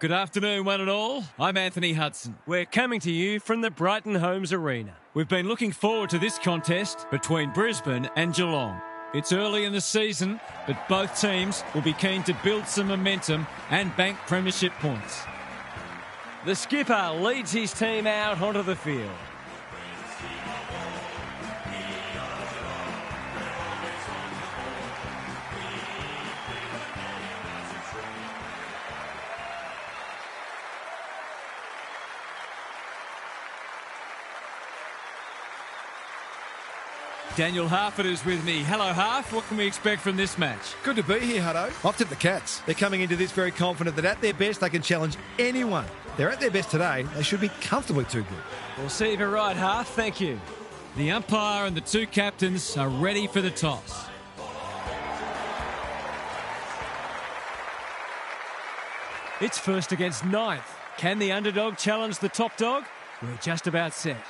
Good afternoon, one and all. I'm Anthony Hudson. We're coming to you from the Brighton Homes Arena. We've been looking forward to this contest between Brisbane and Geelong. It's early in the season, but both teams will be keen to build some momentum and bank premiership points. The skipper leads his team out onto the field. Daniel Harford is with me. Hello, Harf. What can we expect from this match? Good to be here, Hutto. I've tipped the Cats. They're coming into this very confident that at their best they can challenge anyone. They're at their best today. They should be comfortably too good. We'll see if you're right, Harf. Thank you. The umpire and the two captains are ready for the toss. It's first against ninth. Can the underdog challenge the top dog? We're just about set.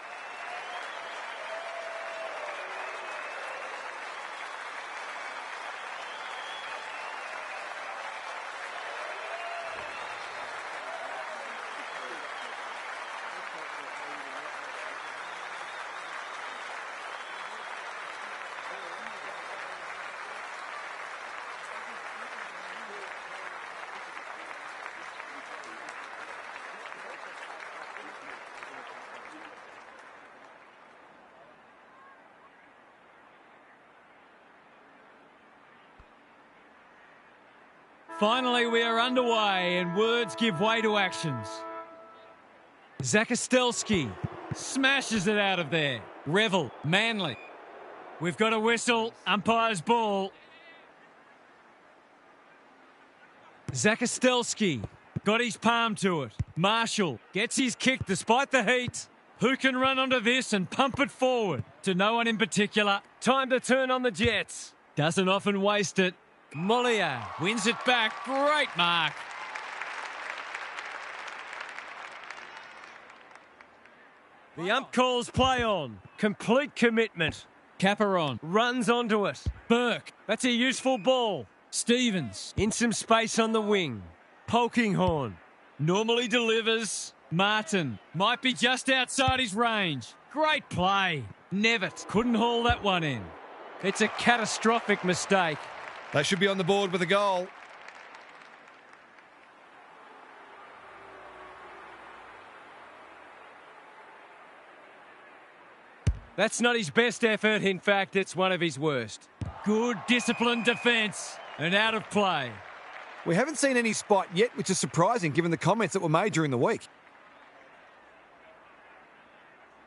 Finally, we are underway and words give way to actions. Zakostelski smashes it out of there. Revel, Manly. We've got a whistle, umpire's ball. Zakostelski got his palm to it. Marshall gets his kick despite the heat. Who can run onto this and pump it forward? To no one in particular. Time to turn on the Jets. Doesn't often waste it. Mollier wins it back. Great mark. The ump calls play on. Complete commitment. Caperon Runs onto it. Burke. That's a useful ball. Stevens In some space on the wing. Polkinghorn. normally delivers. Martin might be just outside his range. Great play. Nevitt couldn't haul that one in. It's a catastrophic mistake. They should be on the board with a goal. That's not his best effort. In fact, it's one of his worst. Good disciplined defence and out of play. We haven't seen any spot yet, which is surprising given the comments that were made during the week.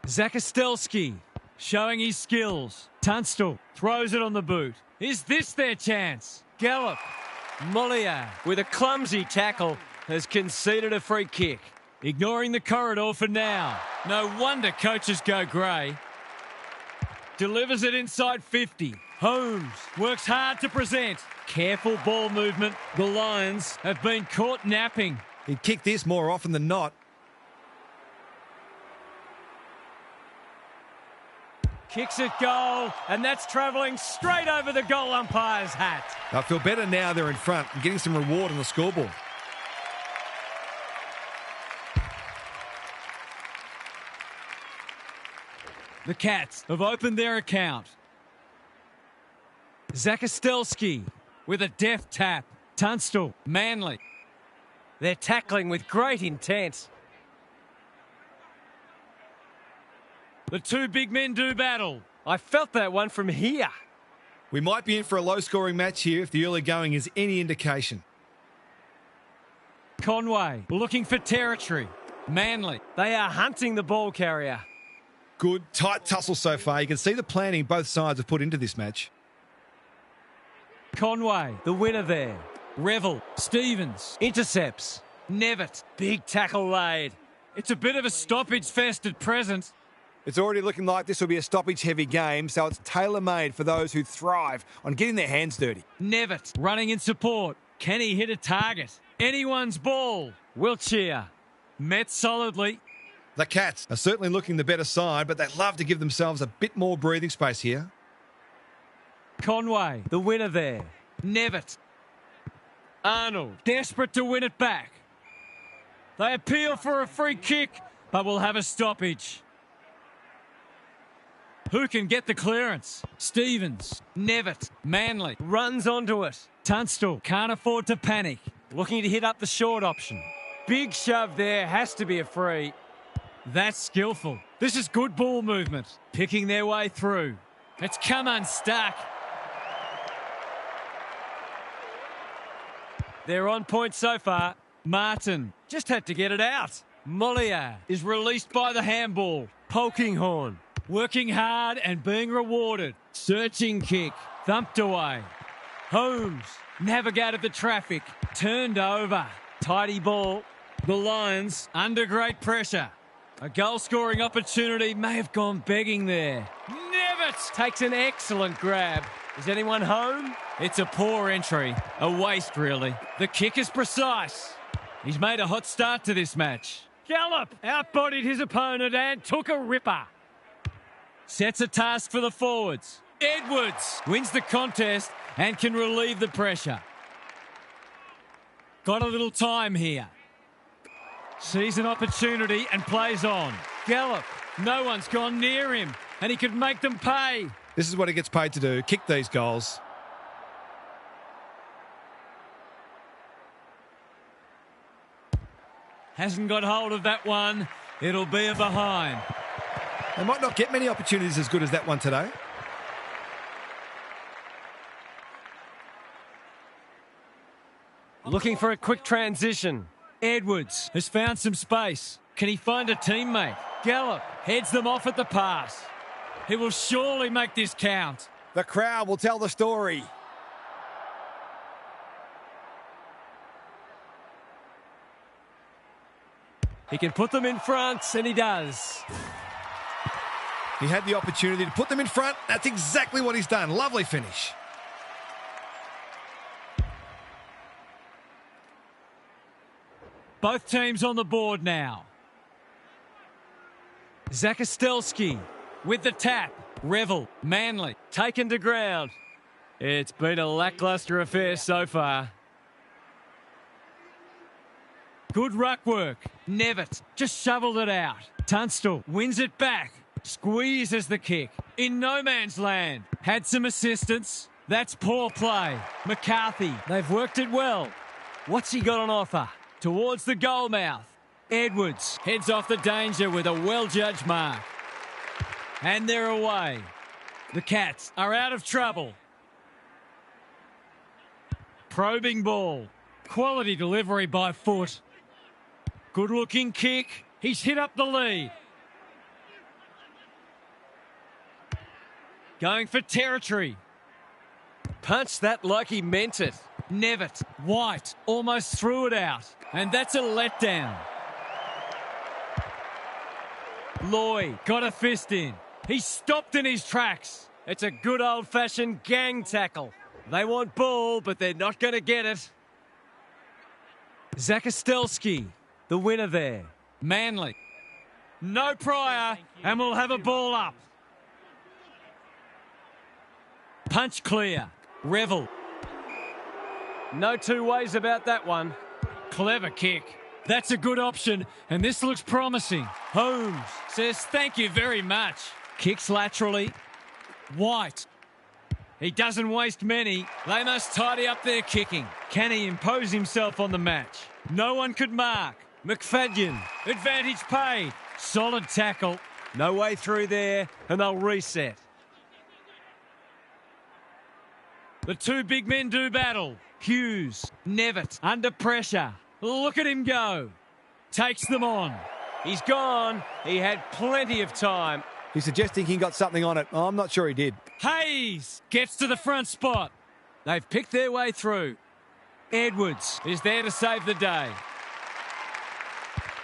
Zakostelski showing his skills. Tunstall throws it on the boot. Is this their chance? Gallup. Mollier, with a clumsy tackle, has conceded a free kick. Ignoring the corridor for now. No wonder coaches go grey. Delivers it inside 50. Holmes works hard to present. Careful ball movement. The Lions have been caught napping. He'd kick this more often than not. Kicks it goal, and that's travelling straight over the goal umpire's hat. I feel better now they're in front and getting some reward on the scoreboard. The Cats have opened their account. Zakostelski with a deft tap. Tunstall, Manly. They're tackling with great intent. The two big men do battle. I felt that one from here. We might be in for a low-scoring match here if the early going is any indication. Conway looking for territory. Manly. They are hunting the ball carrier. Good, tight tussle so far. You can see the planning both sides have put into this match. Conway, The winner there. Revel, Stevens, Intercepts. Nevitt. Big tackle laid. It's a bit of a stoppage fest at present. It's already looking like this will be a stoppage-heavy game, so it's tailor-made for those who thrive on getting their hands dirty. Nevitt running in support. Can he hit a target? Anyone's ball. Wiltshire. Met solidly. The Cats are certainly looking the better side, but they love to give themselves a bit more breathing space here. Conway, The winner there. Nevitt. Arnold. Desperate to win it back. They appeal for a free kick, but will have a stoppage. Who can get the clearance? Stevens. Nevitt. Manley. Runs onto it. Tunstall can't afford to panic. Looking to hit up the short option. Big shove there. Has to be a free. That's skillful. This is good ball movement. Picking their way through. It's come unstuck. They're on point so far. Martin just had to get it out. Mollier is released by the handball. Polkinghorn working hard and being rewarded. Searching kick. Thumped away. Holmes navigated the traffic. Turned over. Tidy ball. The Lions under great pressure. A goal-scoring opportunity may have gone begging there. Nevitt takes an excellent grab. Is anyone home? It's a poor entry. A waste, really. The kick is precise. He's made a hot start to this match. Gallop outbodied his opponent and took a ripper. Sets a task for the forwards. Edwards wins the contest and can relieve the pressure. Got a little time here. Sees an opportunity and plays on. Gallop. No one's gone near him and he could make them pay. This is what he gets paid to do, kick these goals. Hasn't got hold of that one. It'll be a behind. They might not get many opportunities as good as that one today. Looking for a quick transition. Edwards has found some space. Can he find a teammate? Gallop heads them off at the pass. He will surely make this count. The crowd will tell the story. He can put them in front, and he does. He had the opportunity to put them in front. That's exactly what he's done. Lovely finish. Both teams on the board now. Zakostelski with the tap. Revel, Manley, taken to ground. It's been a lacklustre affair so far. Good ruck work. Nevitt just shoveled it out. Tunstall wins it back. Squeezes the kick. In no man's land. Had some assistance. That's poor play. McCarthy, they've worked it well. What's he got on offer? Towards the goal mouth. Edwards heads off the danger with a well-judged mark. And they're away. The Cats are out of trouble. Probing ball. Quality delivery by foot. Good-looking kick. He's hit up the lead. Going for territory. Punched that like he meant it. Nevitt, White, almost threw it out. And that's a letdown. Loy got a fist in. He stopped in his tracks. It's a good old-fashioned gang tackle. They want ball, but they're not going to get it. Zakostelski, the winner there. Manley. No prior, and we'll have a ball up. Punch clear. Revel. No two ways about that one. Clever kick. That's a good option, and this looks promising. Holmes says thank you very much. Kicks laterally. White. He doesn't waste many. They must tidy up their kicking. Can he impose himself on the match? No one could mark. McFadden. Advantage paid. Solid tackle. No way through there, and they'll reset. The two big men do battle. Hughes. Nevitt. Under pressure. Look at him go. Takes them on. He's gone. He had plenty of time. He's suggesting he got something on it. Oh, I'm not sure he did. Hayes gets to the front spot. They've picked their way through. Edwards is there to save the day.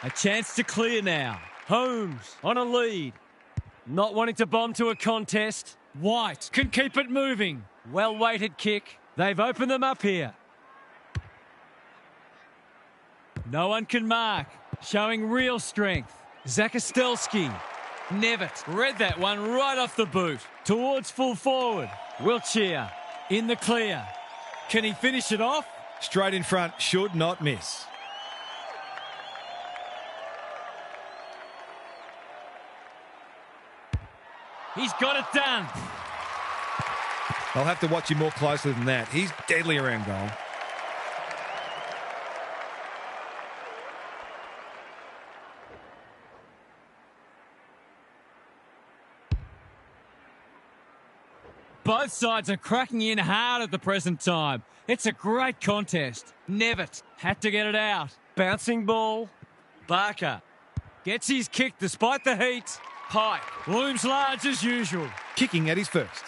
A chance to clear now. Holmes on a lead. Not wanting to bomb to a contest. White can keep it moving. Well-weighted kick. They've opened them up here. No one can mark. Showing real strength. Zakostelski. Nevitt read that one right off the boot. Towards full forward. Wiltshire in the clear. Can he finish it off? Straight in front, should not miss. He's got it done. I'll have to watch him more closely than that. He's deadly around goal. Both sides are cracking in hard at the present time. It's a great contest. Nevitt had to get it out. Bouncing ball. Barker gets his kick despite the heat. Pike looms large as usual. Kicking at his first.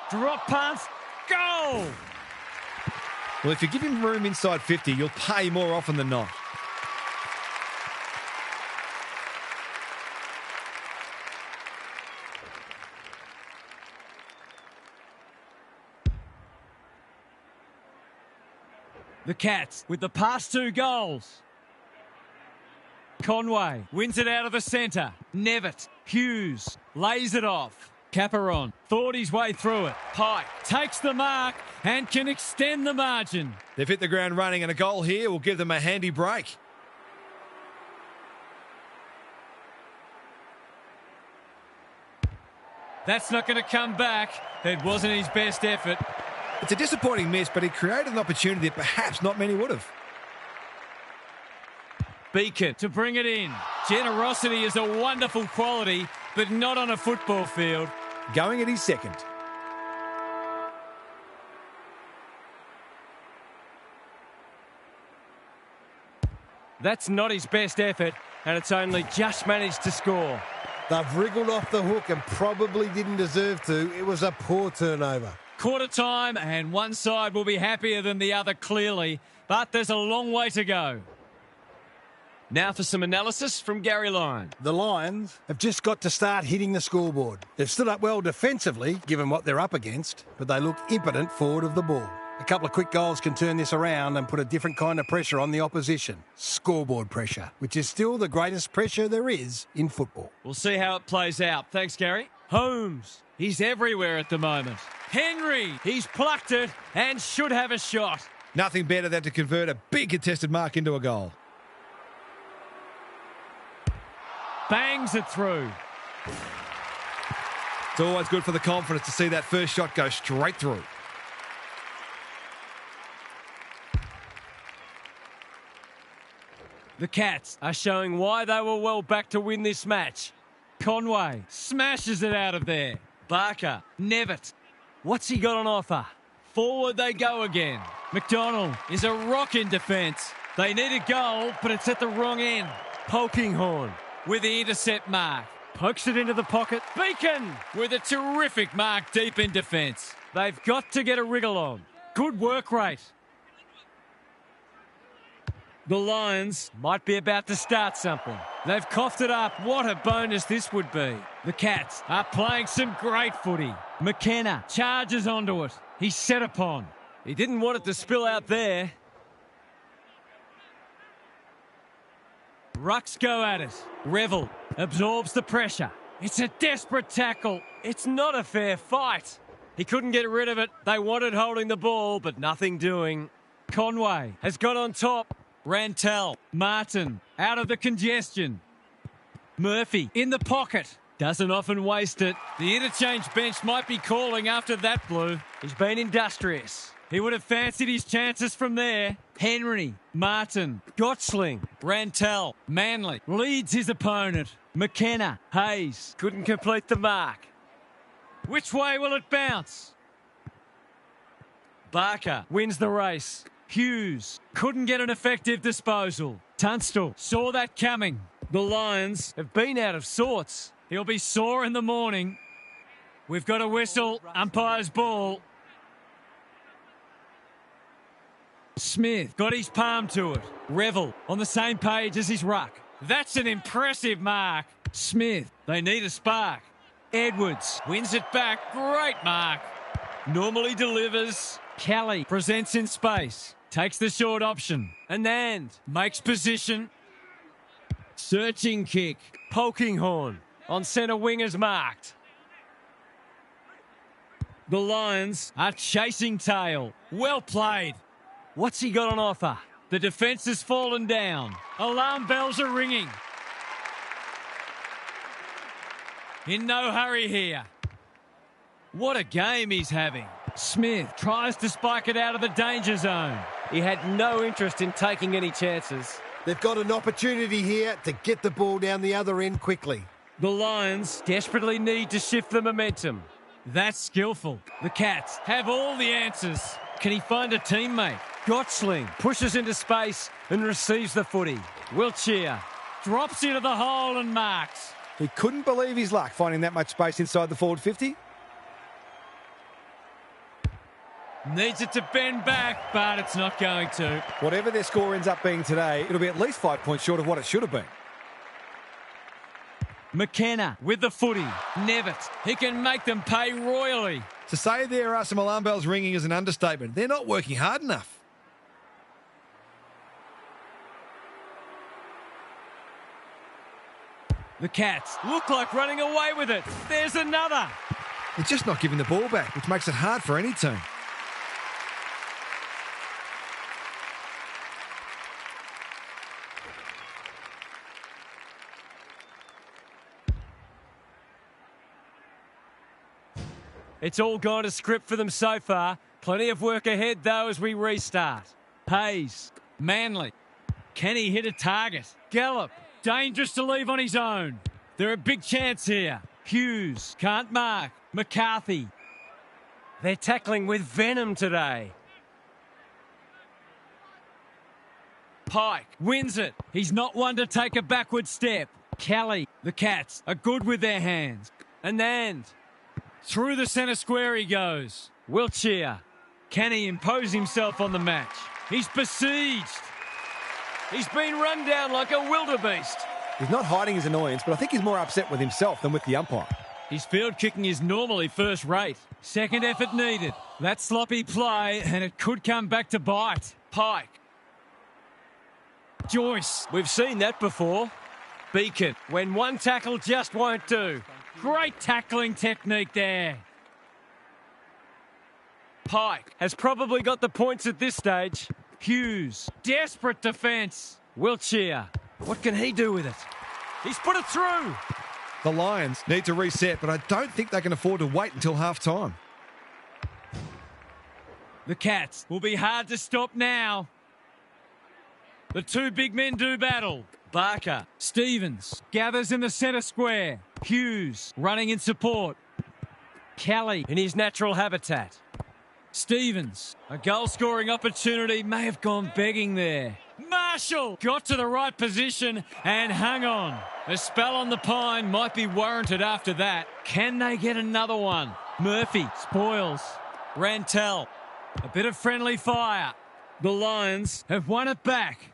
Drop punt. Goal! Well, if you give him room inside 50, you'll pay more often than not. The Cats with the past 2 goals. Conway wins it out of the centre. Nevitt, Hughes lays it off. Caperon thought his way through it. Pike takes the mark and can extend the margin. They've hit the ground running, and a goal here will give them a handy break. That's not going to come back. It wasn't his best effort. It's a disappointing miss, but he created an opportunity that perhaps not many would have. Beacon to bring it in. Generosity is a wonderful quality, but not on a football field. Going at his second. That's not his best effort, and it's only just managed to score. They've wriggled off the hook and probably didn't deserve to. It was a poor turnover. Quarter time, and one side will be happier than the other, clearly, but there's a long way to go. Now for some analysis from Gary Lyon. The Lions have just got to start hitting the scoreboard. They've stood up well defensively, given what they're up against, but they look impotent forward of the ball. A couple of quick goals can turn this around and put a different kind of pressure on the opposition. Scoreboard pressure, which is still the greatest pressure there is in football. We'll see how it plays out. Thanks, Gary. Holmes, he's everywhere at the moment. Henry, he's plucked it and should have a shot. Nothing better than to convert a big contested mark into a goal. Bangs it through. It's always good for the confidence to see that first shot go straight through. The Cats are showing why they were well back to win this match. Conway smashes it out of there. Barker, Nevitt. What's he got on offer? Forward they go again. McDonald is a rock in defence. They need a goal, but it's at the wrong end. Polkinghorn with the intercept mark. Pokes it into the pocket. Beacon with a terrific mark deep in defence. They've got to get a wriggle on. Good work rate. The Lions might be about to start something. They've coughed it up. What a bonus this would be. The Cats are playing some great footy. McKenna charges onto it. He's set upon. He didn't want it to spill out there. Rucks go at it. Revel absorbs the pressure. It's a desperate tackle. It's not a fair fight. He couldn't get rid of it. They wanted holding the ball, but nothing doing. Conway has got on top. Rantel, Martin, out of the congestion. Murphy in the pocket. Doesn't often waste it. The interchange bench might be calling after that blue. He's been industrious. He would have fancied his chances from there. Henry, Martin, Gottsling, Rantel, Manley leads his opponent. McKenna, Hayes couldn't complete the mark. Which way will it bounce? Barker wins the race. Hughes couldn't get an effective disposal. Tunstall saw that coming. The Lions have been out of sorts. He'll be sore in the morning. We've got a whistle. Umpire's ball. Smith got his palm to it. Revel on the same page as his ruck. That's an impressive mark. Smith, they need a spark. Edwards wins it back. Great mark. Normally delivers. Kelly presents in space. Takes the short option. Anand makes position. Searching kick. Polkinghorn on centre wingers marked. The Lions are chasing tail. Well played. What's he got on offer? The defence has fallen down. Alarm bells are ringing. In no hurry here. What a game he's having. Smith tries to spike it out of the danger zone. He had no interest in taking any chances. They've got an opportunity here to get the ball down the other end quickly. The Lions Desperately need to shift the momentum. That's skillful. The Cats have all the answers. Can he find a teammate? Gotchling pushes into space and receives the footy. Wiltshire drops into the hole and marks. He couldn't believe his luck finding that much space inside the forward 50. Needs it to bend back, but it's not going to. Whatever their score ends up being today, it'll be at least 5 points short of what it should have been. McKenna with the footy. Nevitt, he can make them pay royally. To say there are some alarm bells ringing is an understatement. They're not working hard enough. The Cats look like running away with it. There's another. They're just not giving the ball back, which makes it hard for any team. It's all gone to script for them so far. Plenty of work ahead, though, as we restart. Hayes, Manly. Can he hit a target? Gallup, dangerous to leave on his own. They're a big chance here. Hughes, can't mark. McCarthy. They're tackling with venom today. Pike wins it. He's not one to take a backward step. Kelly, the Cats are good with their hands. Anand. Through the centre square he goes. Wiltshire. Can he impose himself on the match? He's besieged. He's been run down like a wildebeest. He's not hiding his annoyance, but I think he's more upset with himself than with the umpire. His field kicking is normally first rate. Second effort needed. That sloppy play, and it could come back to bite. Pike. Joyce. We've seen that before. Beacon. When one tackle just won't do. Great tackling technique there. Pike Has probably got the points at this stage. Hughes. Desperate defence. Wiltshire. What can he do with it? He's put it through. The Lions need to reset, but I don't think they can afford to wait until half-time. The Cats will be hard to stop now. The two big men do battle. Barker. Stevens gathers in the centre square. Hughes running in support. Kelly In his natural habitat. Stevens. A goal-scoring opportunity may have gone begging there. Marshall got to the right position and hung on. A spell on the pine might be warranted after that. Can they get another one? Murphy spoils. Rantel. A bit of friendly fire. The Lions have won it back.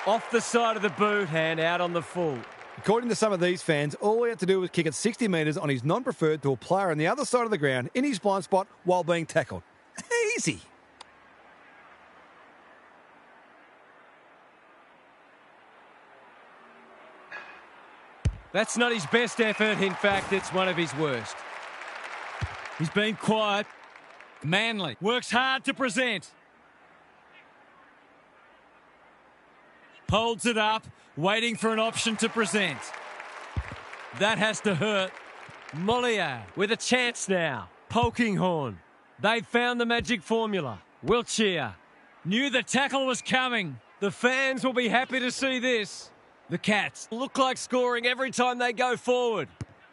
Off the side of the boot and out on the full. According to some of these fans, all he had to do was kick it 60 metres on his non-preferred to a player on the other side of the ground in his blind spot while being tackled. Easy. That's not his best effort. In fact, it's one of his worst. He's been quiet. Manly works hard to present. Holds it up, waiting for an option to present. That has to hurt. Mollier with a chance now. Polkinghorn. They've found the magic formula. Wiltshire. Knew the tackle was coming. The fans will be happy to see this. The Cats Look like scoring every time they go forward.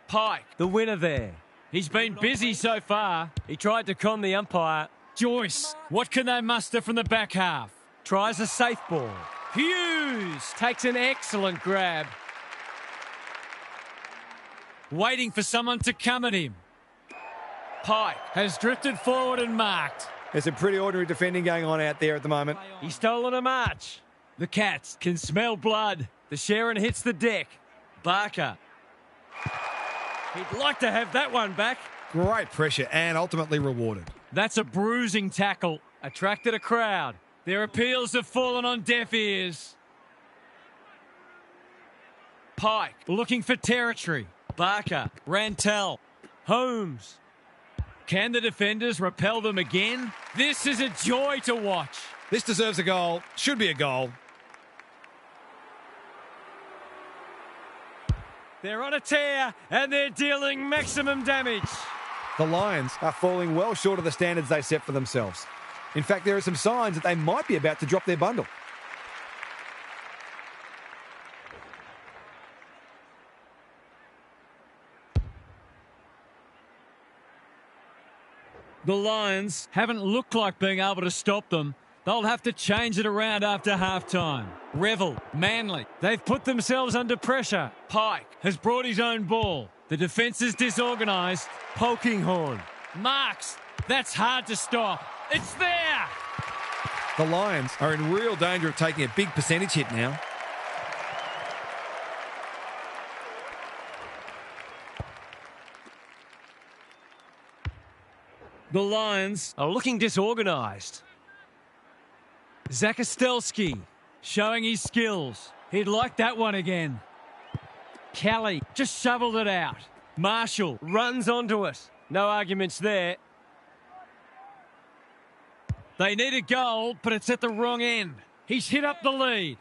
Pike. The winner there. He's been busy so far. He tried to con the umpire. Joyce. What can they muster from the back half? Tries a safe ball. Hughes takes an excellent grab. Waiting for someone to come at him. Pike has drifted forward and marked. There's some pretty ordinary defending going on out there at the moment. He's stolen a march. The Cats can smell blood. The Sharon hits the deck. Barker. He'd like to have that one back. Great pressure and ultimately rewarded. That's a bruising tackle. Attracted a crowd. Their appeals have fallen on deaf ears. Pike looking for territory. Barker. Rantel. Holmes. Can the defenders repel them again? This is a joy to watch. This deserves a goal. Should be a goal. They're on a tear and they're dealing maximum damage. The Lions are falling well short of the standards they set for themselves. In fact, there are some signs that they might be about to drop their bundle. The Lions haven't looked like being able to stop them. They'll have to change it around after half-time. Revel, Manly, they've put themselves under pressure. Pike has brought his own ball. The defence is disorganised. Polkinghorn, Marks, that's hard to stop. It's there! The Lions are in real danger of taking a big percentage hit now. The Lions Are looking disorganised. Zakastelski showing his skills. He'd like that one again. Kelly just shoveled it out. Marshall Runs onto it. No arguments there. They need a goal, but it's at the wrong end. He's hit up the lead.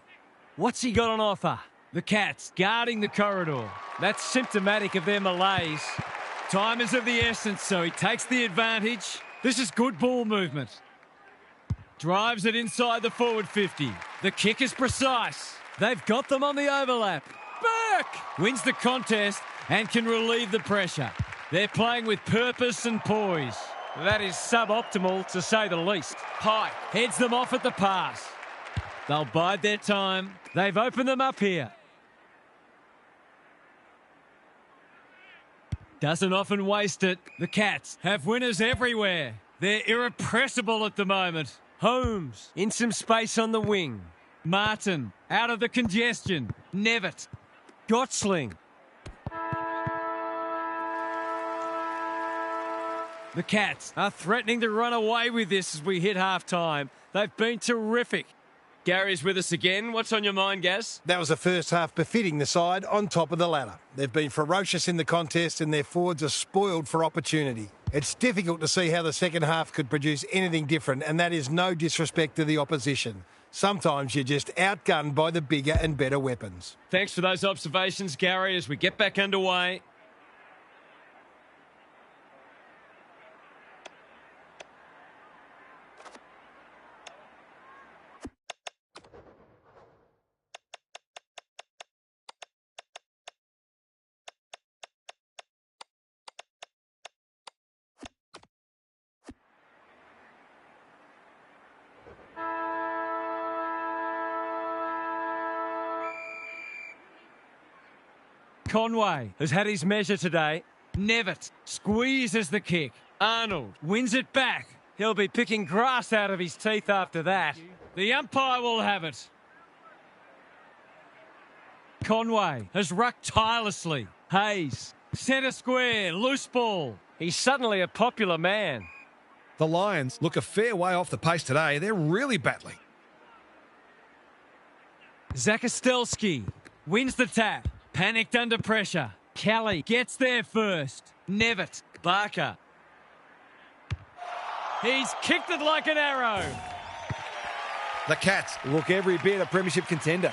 What's he got on offer? The Cats guarding the corridor. That's symptomatic of their malaise. Time is of the essence, so he takes the advantage. This is good ball movement. Drives it inside the forward 50. The kick is precise. They've got them on the overlap. Burke wins the contest and can relieve the pressure. They're playing with purpose and poise. That is suboptimal, to say the least. Pike heads them off at the pass. They'll bide their time. They've opened them up here. Doesn't often waste it. The Cats have winners everywhere. They're irrepressible at the moment. Holmes in some space on the wing. Martin out of the congestion. Nevitt. Gottsling. The Cats are threatening to run away with this as we hit half-time. They've been terrific. Gary's with us again. What's on your mind, Gaz? That was the first half befitting the side on top of the ladder. They've been ferocious in the contest and their forwards are spoiled for opportunity. It's difficult to see how the second half could produce anything different, and that is no disrespect to the opposition. Sometimes you're just outgunned by the bigger and better weapons. Thanks for those observations, Gary, as we get back underway. Conway has had his measure today. Nevitt squeezes the kick. Arnold wins it back. He'll be picking grass out of his teeth after that. The umpire will have it. Conway has rucked tirelessly. Hayes, centre square, loose ball. He's suddenly a popular man. The Lions look a fair way off the pace today. They're really battling. Zakastelski wins the tap. Panicked under pressure. Kelly gets there first. Nevitt, Barker. He's kicked it like an arrow. The Cats look every bit a Premiership contender.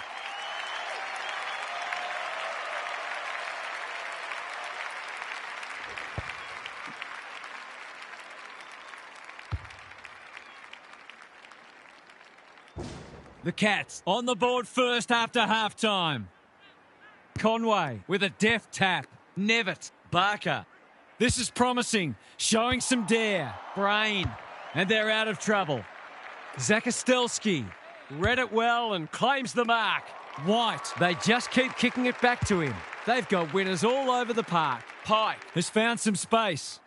The Cats on the board first after half-time. Conway with a deft tap. Nevitt, Barker. This is promising, showing some dare. Brain, and they're out of trouble. Zakastelski read it well and claims the mark. White, they just keep kicking it back to him. They've got winners all over the park. Pike has found some space.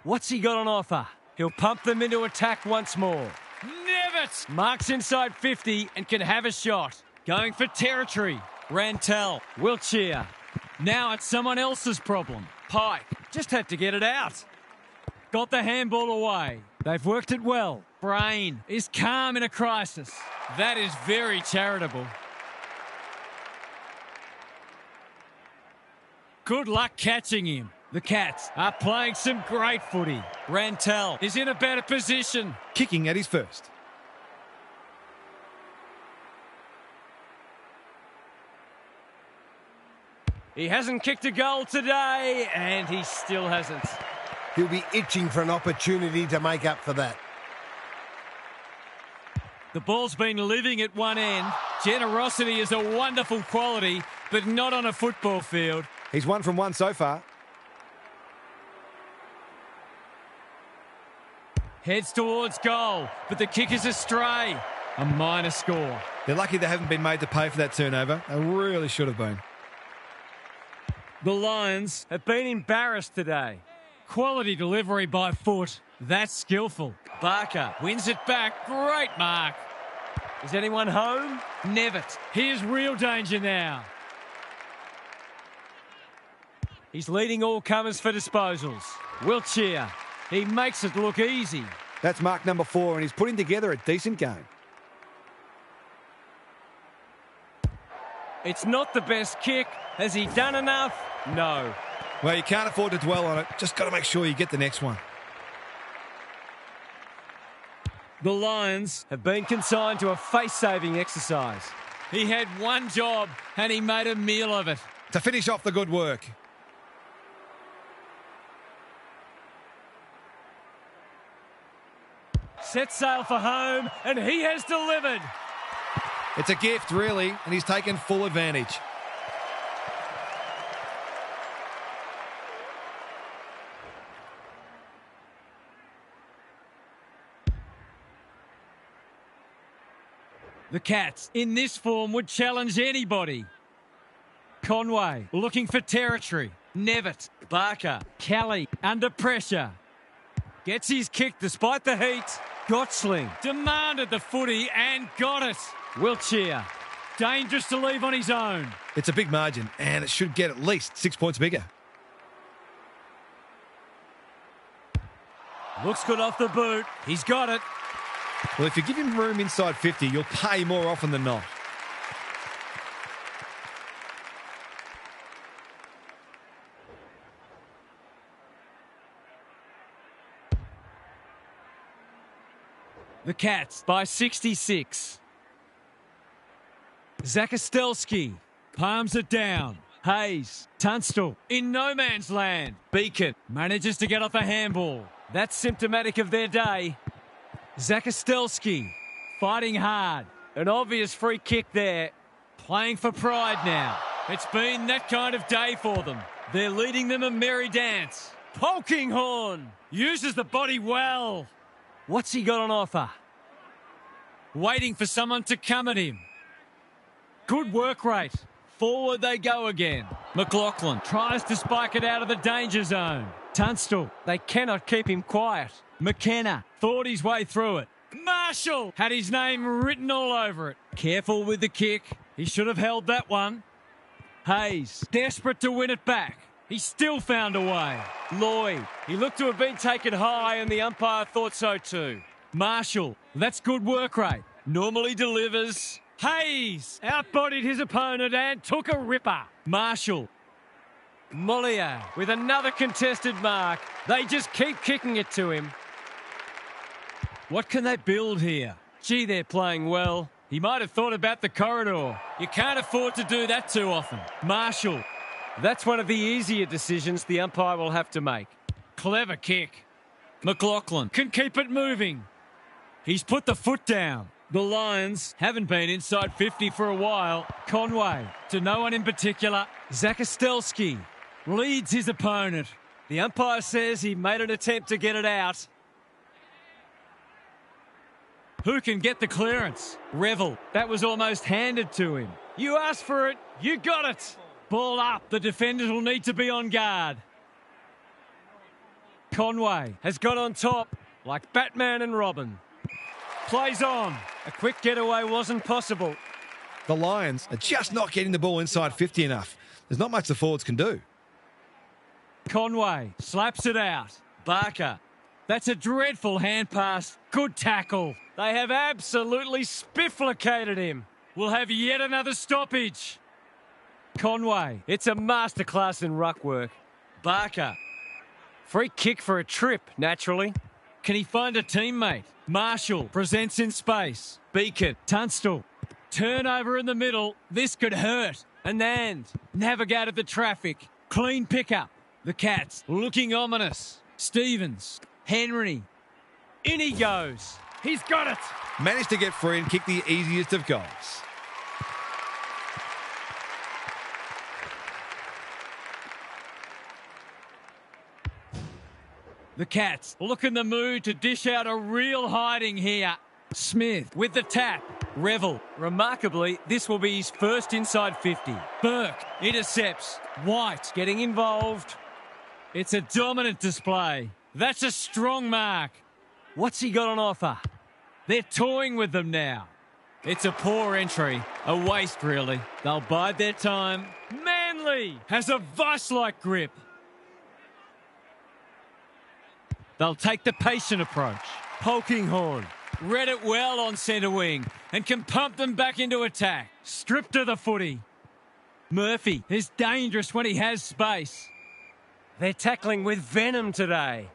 What's he got on offer? He'll pump them into attack once more. Nevitt Marks inside 50 and can have a shot. going for territory. Rantel, Wiltshire. Now it's someone else's problem. Pike just had to get it out. Got the handball away. They've worked it well. Brain is calm in a crisis. That is very charitable. Good luck catching him. The Cats are playing some great footy. Rantel is in a better position. Kicking at his first. He hasn't kicked a goal today, and he still hasn't. He'll be itching for an opportunity to make up for that. The ball's been living at one end. Generosity is a wonderful quality, but not on a football field. He's 1 from 1 so far. Heads towards goal, but the kick is astray. A minor score. They're lucky they haven't been made to pay for that turnover. They really should have been. The Lions Have been embarrassed today. quality delivery by foot. That's skillful. Barker wins it back. Great mark. Is anyone home? Nevitt. Here's real danger now. He's leading all comers for disposals. Wiltshire. He makes it look easy. That's mark number 4, and he's putting together a decent game. It's not the best kick. Has he done enough? No. Well, you can't afford to dwell on it. Just got to make sure you get the next one. The Lions. Have been consigned to a face-saving exercise. He had one job and he made a meal of it. To finish off the good work. Set sail for home and he has delivered. It's a gift, really, and he's taken full advantage. The Cats, in this form, would challenge anybody. Conway, looking for territory. Nevitt, Barker, Kelly, under pressure. Gets his kick despite the heat. Gotchling demanded the footy and got it. Wiltshire, dangerous to leave on his own. It's a big margin, and it should get at least 6 points bigger. Looks good off the boot. He's got it. Well, if you give him room inside 50, you'll pay more often than not. The Cats by 66. Zakostelski palms it down. Hayes, Tunstall in no man's land. Beacon manages to get off a handball. That's symptomatic of their day. Zakostelski fighting hard. An obvious free kick there. Playing for pride now. It's been that kind of day for them. They're leading them a merry dance. Polkinghorn uses the body well. What's he got on offer? Waiting for someone to come at him. Good work rate. Forward they go again. McLaughlin tries to spike it out of the danger zone. Tunstall, they cannot keep him quiet. McKenna thought his way through it. Marshall had his name written all over it. Careful with the kick. He should have held that one. Hayes, desperate to win it back. He still found a way. Lloyd, he looked to have been taken high and the umpire thought so too. Marshall, that's good work rate. Normally delivers. Hayes outbodied his opponent and took a ripper. Marshall. Mollier with another contested mark. They just keep kicking it to him. What can they build here? Gee, they're playing well. He might have thought about the corridor. You can't afford to do that too often. Marshall. That's one of the easier decisions the umpire will have to make. Clever kick. McLaughlin can keep it moving. He's put the foot down. The Lions haven't been inside 50 for a while. Conway, to no one in particular. Zakostelski leads his opponent. The umpire says he made an attempt to get it out. Who can get the clearance? Revel. That was almost handed to him. You asked for it. You got it. Ball up. The defenders will need to be on guard. Conway has got on top like Batman and Robin. Plays on. A quick getaway wasn't possible. The Lions are just not getting the ball inside 50 enough. There's not much the forwards can do. Conway slaps it out. Barker. That's a dreadful hand pass. Good tackle. They have absolutely spifflicated him. We'll have yet another stoppage. Conway. It's a masterclass in ruck work. Barker. Free kick for a trip, naturally. Can he find a teammate? Marshall presents in space. Beacon. Tunstall. Turnover in the middle. This could hurt. Anand. Navigated the traffic. Clean pickup. The Cats looking ominous. Stevens. Henry. In he goes. He's got it. Managed to get free and kick the easiest of goals. The Cats look in the mood to dish out a real hiding here. Smith with the tap. Revel. Remarkably, this will be his first inside 50. Burke intercepts. White Getting involved. It's a dominant display. That's a strong mark. What's he got on offer? They're toying with them now. It's a poor entry. A waste, really. They'll bide their time. Manly has a vice-like grip. They'll take the patient approach. Polkinghorn read it well on centre wing and can pump them back into attack. Stripped of the footy. Murphy is dangerous when he has space. They're tackling with venom today.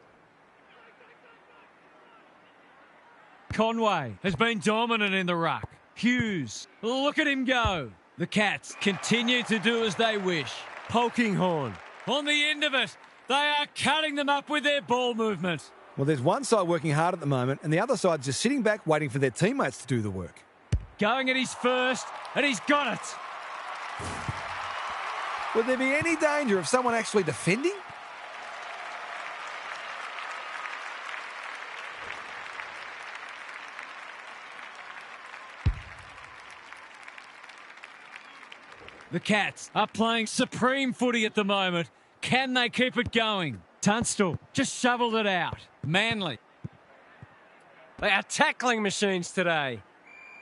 Conway has been dominant in the ruck. Hughes, look at him go. The Cats continue to do as they wish. Polkinghorn on the end of it. They are cutting them up with their ball movement. Well, there's one side working hard at the moment, and the other side just sitting back waiting for their teammates to do the work. Going at his first, and he's got it. Would there be any danger of someone actually defending? The Cats are playing supreme footy at the moment. Can they keep it going? Tunstall just shoveled it out. Manly. They are tackling machines today.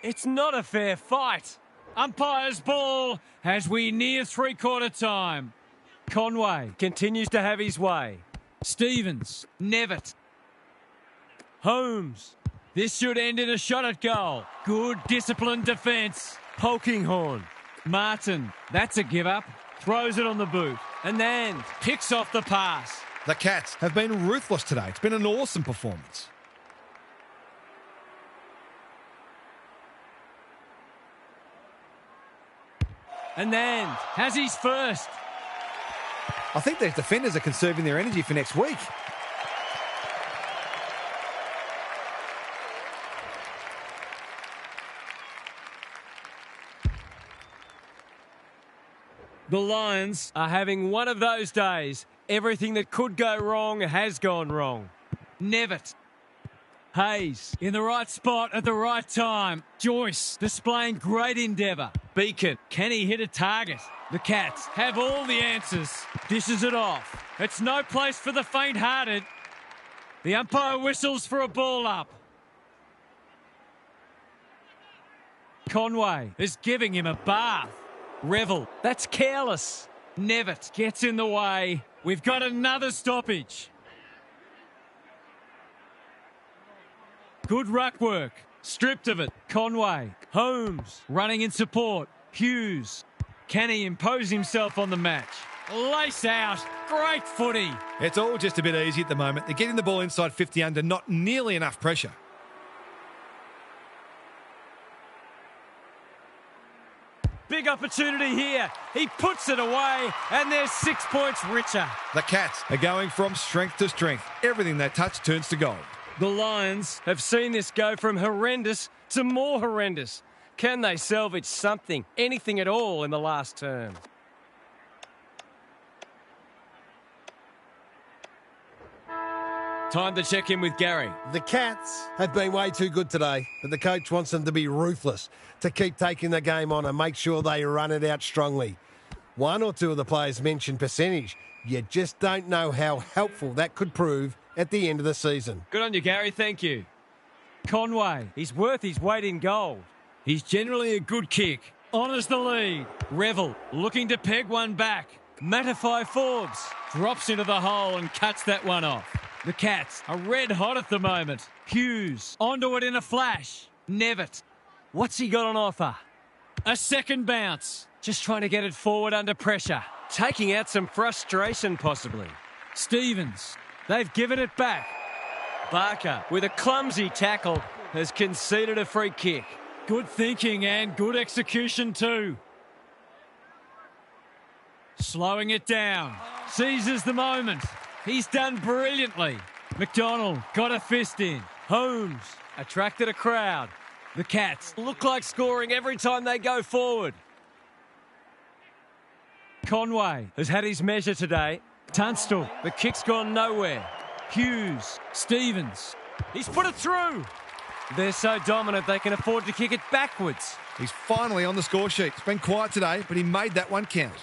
It's not a fair fight. Umpire's ball as we near three-quarter time. Conway Continues to have his way. Stevens. Nevitt. Holmes. This should end in a shot at goal. Good disciplined defence. Polkinghorn. Martin. That's a give up. Throws it on the boot. And then picks off the pass. The Cats have been ruthless today. It's been an awesome performance. And then has his first. I think these defenders are conserving their energy for next week. The Lions Are having one of those days. Everything that could go wrong has gone wrong. Nevitt. Hayes in the right spot at the right time. Joyce displaying great endeavour. Beacon, can he hit a target? The Cats have all the answers. Dishes it off. It's no place for the faint-hearted. The umpire whistles for a ball up. Conway is giving him a bath. Revel, That's careless. Nevitt gets in the way. We've got another stoppage. Good ruck work. Stripped of it. Conway. Holmes running in support. Hughes. Can he impose himself on the match? Lace out. Great footy. It's all just a bit easy at the moment. They're getting the ball inside 50 under not nearly enough pressure. Big opportunity here. He puts it away and they're 6 points richer. The Cats are going from strength to strength. Everything they touch turns to gold. The Lions Have seen this go from horrendous to more horrendous. Can they salvage something, anything at all in the last term? Time to check in with Gary. The Cats have been way too good today, but the coach wants them to be ruthless, to keep taking the game on and make sure they run it out strongly. One or two of the players mentioned percentage. You just don't know how helpful that could prove at the end of the season. Good on you, Gary. Thank you. Conway. He's worth his weight in gold. He's generally a good kick. Honours the lead. Revel looking to peg one back. Mattify Forbes drops into the hole and cuts that one off. The Cats are red hot at the moment. Hughes onto it in a flash. Nevitt. What's he got on offer? A second bounce. Just trying to get it forward under pressure. Taking out some frustration, possibly. Stevens. They've given it back. Barker, with a clumsy tackle, has conceded a free kick. Good thinking and good execution too. Slowing it down. Seizes the moment. He's done brilliantly. McDonald got a fist in. Holmes attracted a crowd. The Cats Look like scoring every time they go forward. Conway Has had his measure today. Tunstall. The kick's gone nowhere. Hughes. Stevens. He's put it through. They're so dominant they can afford to kick it backwards. He's finally on the score sheet. It's been quiet today, but he made that one count.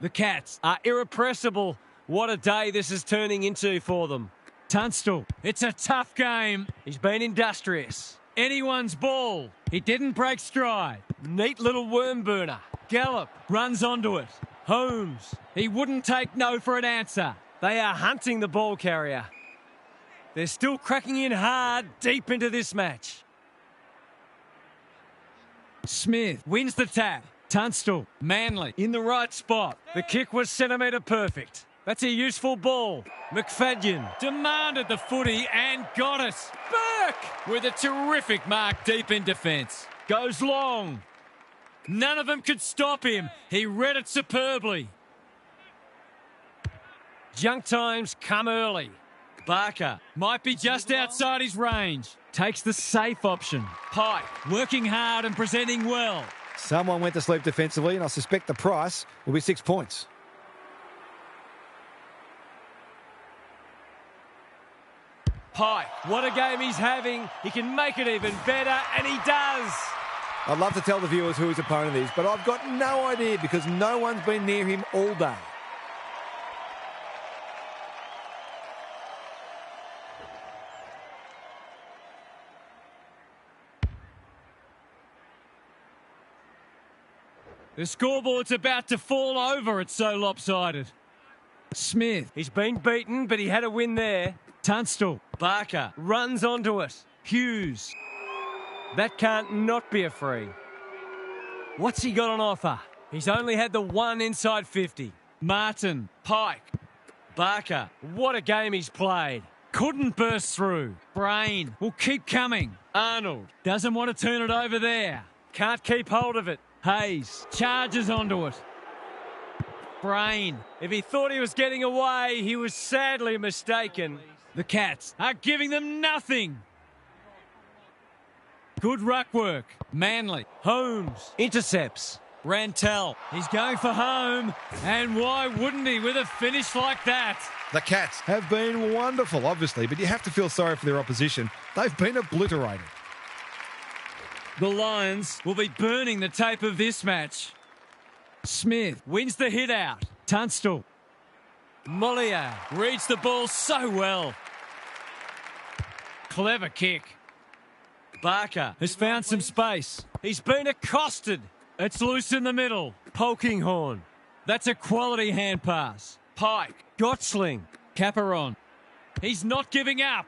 The Cats Are irrepressible. What a day this is turning into for them. Tunstall. It's a tough game. He's been industrious. Anyone's ball. He didn't break stride. Neat little worm burner. Gallop runs onto it. Holmes. He wouldn't take no for an answer. They are hunting the ball carrier. They're still cracking in hard deep into this match. Smith wins the tap. Tunstall. Manly in the right spot. The kick was centimetre perfect. That's a useful ball. McFadden Demanded the footy and got it. Burke with a terrific mark deep in defence. Goes long. None of them could stop him. He read it superbly. Junk times come early. Barker might be just outside his range. Takes the safe option. Pike working hard and presenting well. Someone went to sleep defensively, and I suspect the price will be 6 points. Pike, what a game he's having. He can make it even better, and he does. I'd love to tell the viewers who his opponent is, but I've got no idea because no one's been near him all day. The scoreboard's about to fall over. It's so lopsided. Smith. He's been beaten, but he had a win there. Tunstall. Barker runs onto it. Hughes. That can't not be a free. What's he got on offer? He's only had the one inside 50. Martin. Pike. Barker. What a game he's played. Couldn't burst through. Brain will keep coming. Arnold Doesn't want to turn it over there. can't keep hold of it. Hayes charges onto it. Brain. If he thought he was getting away, he was sadly mistaken. The Cats are giving them nothing. Good ruck work. Manly. Holmes intercepts. Rantel. He's going for home. And why wouldn't he with a finish like that? The Cats have been wonderful, obviously, but you have to feel sorry for their opposition. They've been obliterated. The Lions will be burning the tape of this match. Smith wins the hit out. Tunstall. Mollier reads the ball so well. Clever kick. Barker has found some space. He's been accosted. It's loose in the middle. Polkinghorn. That's a quality hand pass. Pike. Gottsling. Caperon. He's not giving up.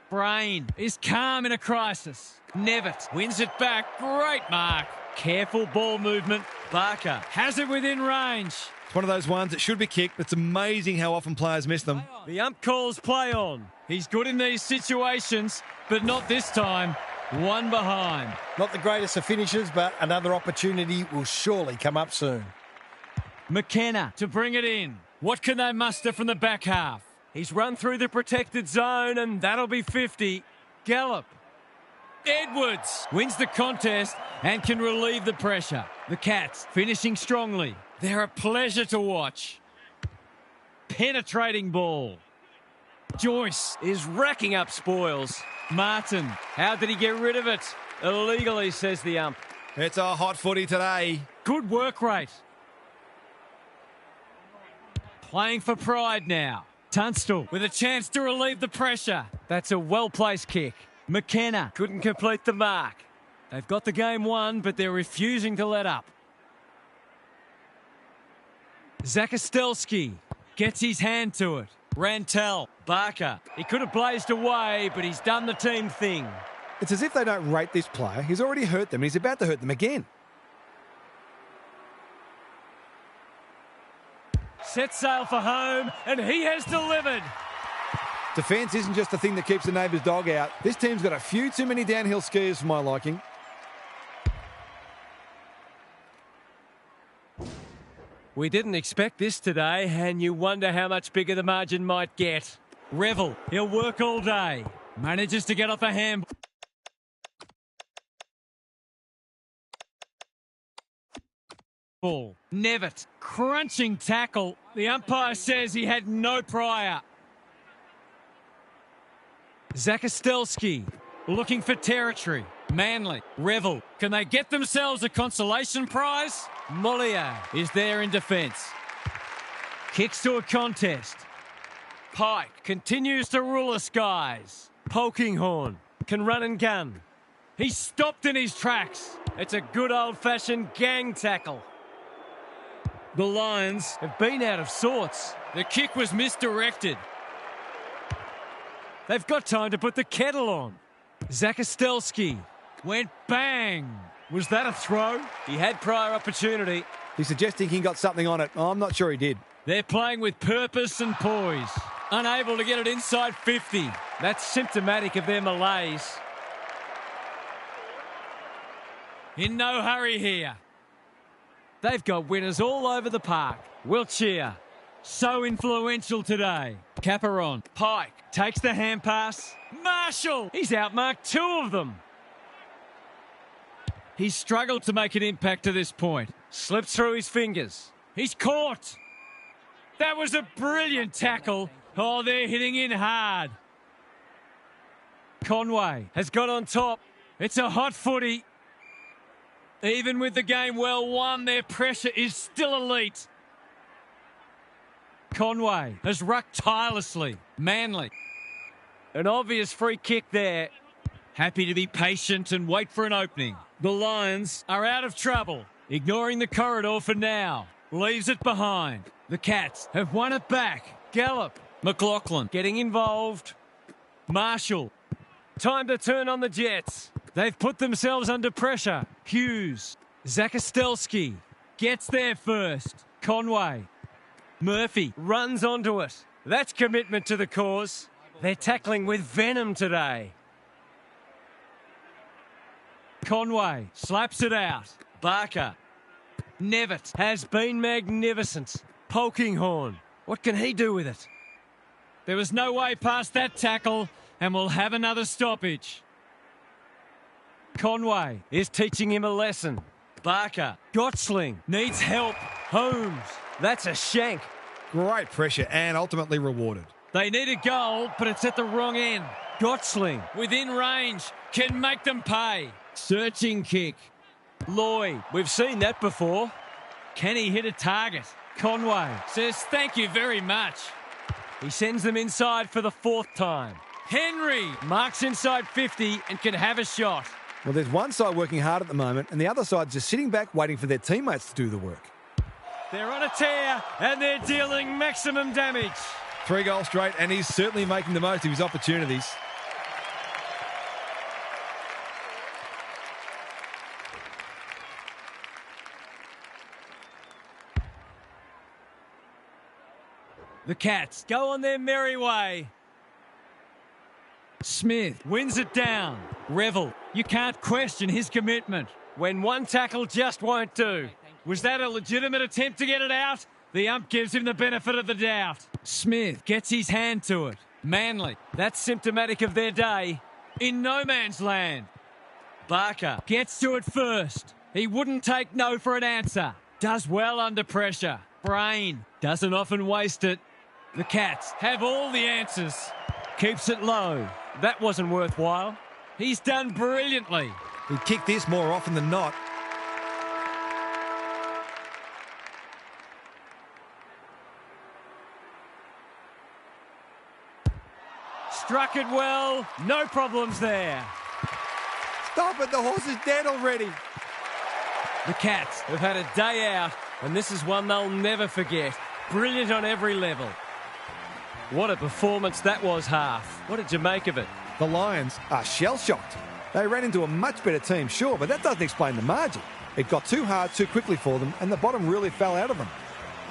Brain is calm in a crisis. Nevitt wins it back. Great mark. Careful ball movement. Barker has it within range. It's one of those ones that should be kicked. It's amazing how often players miss them. The ump calls play on. He's good in these situations, but not this time. One behind. Not the greatest of finishes, but another opportunity will surely come up soon. McKenna to bring it in. What can they muster from the back half? He's run through the protected zone, and that'll be 50. Gallop. Edwards wins the contest and can relieve the pressure. The Cats finishing strongly. They're a pleasure to watch. Penetrating ball. Joyce Is racking up spoils. Martin. How did he get rid of it? Illegally, says the ump. It's a hot footy today. Good work rate. Playing for pride now. Tunstall with a chance to relieve the pressure. That's a well-placed kick. McKenna. Couldn't complete the mark. They've got the game won, but they're refusing to let up. Zakostelski gets his hand to it. Rantel, Barker. He could have blazed away, but he's done the team thing. It's as if they don't rate this player. He's already hurt them and he's about to hurt them again. Set sail for home, and he has delivered. Defence isn't just the thing that keeps the neighbour's dog out. This team's got a few too many downhill skiers for my liking. We didn't expect this today, and you wonder how much bigger the margin might get. Revel, he'll work all day. Manages to get off a hand. Ball. Nevitt, crunching tackle. The umpire says he had no prior. Zakostelski, looking for territory. Manly, Revel, can they get themselves a consolation prize? Mollier is there in defence. Kicks to a contest. Pike continues to rule the skies. Polkinghorn can run and gun. He's stopped in his tracks. It's a good old-fashioned gang tackle. The Lions Have been out of sorts. The kick was misdirected. They've got time to put the kettle on. Zakostelski Went bang. Was that a throw? He had prior opportunity. He's suggesting he got something on it. I'm not sure he did. They're playing with purpose and poise. Unable to get it inside 50. That's symptomatic of their malaise. In no hurry here. They've got winners all over the park. Wiltshire. So influential today. Caperon. Pike Takes the hand pass. Marshall. He's outmarked two of them. He's struggled to make an impact to this point. Slips through his fingers. He's caught. That was a brilliant tackle. Oh, they're hitting in hard. Conway Has got on top. It's a hot footy. Even with the game well won, their pressure is still elite. Conway has rucked tirelessly. Manly. An obvious free kick there. Happy to be patient and wait for an opening. The Lions are out of trouble. Ignoring the corridor for now. Leaves it behind. The Cats have won it back. Gallop. McLaughlin Getting involved. Marshall. Time to turn on the Jets. They've put themselves under pressure. Hughes. Zakostelski gets there first. Conway. Murphy. Runs onto it. That's commitment to the cause. They're tackling with venom today. Conway slaps it out. Barker. Nevitt Has been magnificent. Polkinghorn. What can he do with it? There was no way past that tackle, and we'll have another stoppage. Conway Is teaching him a lesson. Barker Gottsling needs help. Holmes. That's a shank. Great pressure and ultimately rewarded. They need a goal, but it's at the wrong end. Gottsling. Within range, can make them pay. Searching kick. Lloyd, We've seen that before. can he hit a target? Conway says thank you very much. He sends them inside for the fourth time. Henry Marks inside 50 and can have a shot. Well, there's one side working hard at the moment and the other side's just sitting back waiting for their teammates to do the work. They're on a tear and they're dealing maximum damage. 3 goals straight and he's certainly making the most of his opportunities. The Cats. Go on their merry way. Smith wins it down. Revel, you can't question his commitment. When one tackle just won't do. Was that a legitimate attempt to get it out? The ump gives him the benefit of the doubt. Smith gets his hand to it. Manly That's symptomatic of their day. in no man's land. Barker gets to it first. He wouldn't take no for an answer. Does well under pressure. Brain doesn't often waste it. The Cats have all the answers. Keeps it low. That wasn't worthwhile. He's done brilliantly. He'd kick this more often than not. Struck it well. No problems there. Stop it, the horse is dead already. The Cats have had a day out, and this is one they'll never forget. Brilliant on every level. What a performance that was, Half. What did you make of it? The Lions are shell-shocked. They ran into a much better team, sure, but that doesn't explain the margin. It got too hard too quickly for them, and the bottom really fell out of them.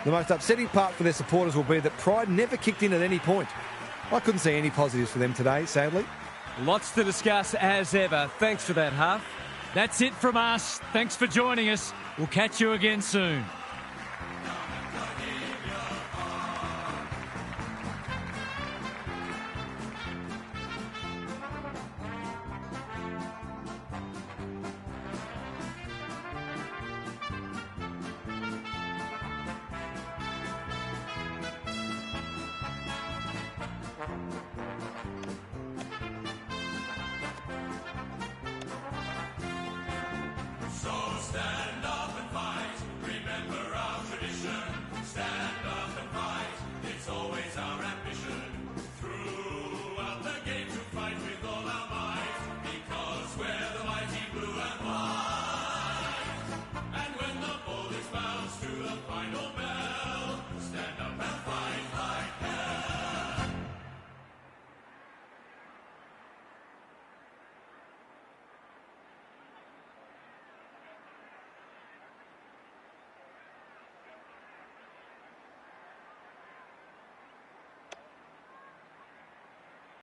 The most upsetting part for their supporters will be that pride never kicked in at any point. I couldn't see any positives for them today, sadly. Lots to discuss as ever. Thanks for that, Half. That's it from us. Thanks for joining us. We'll catch you again soon.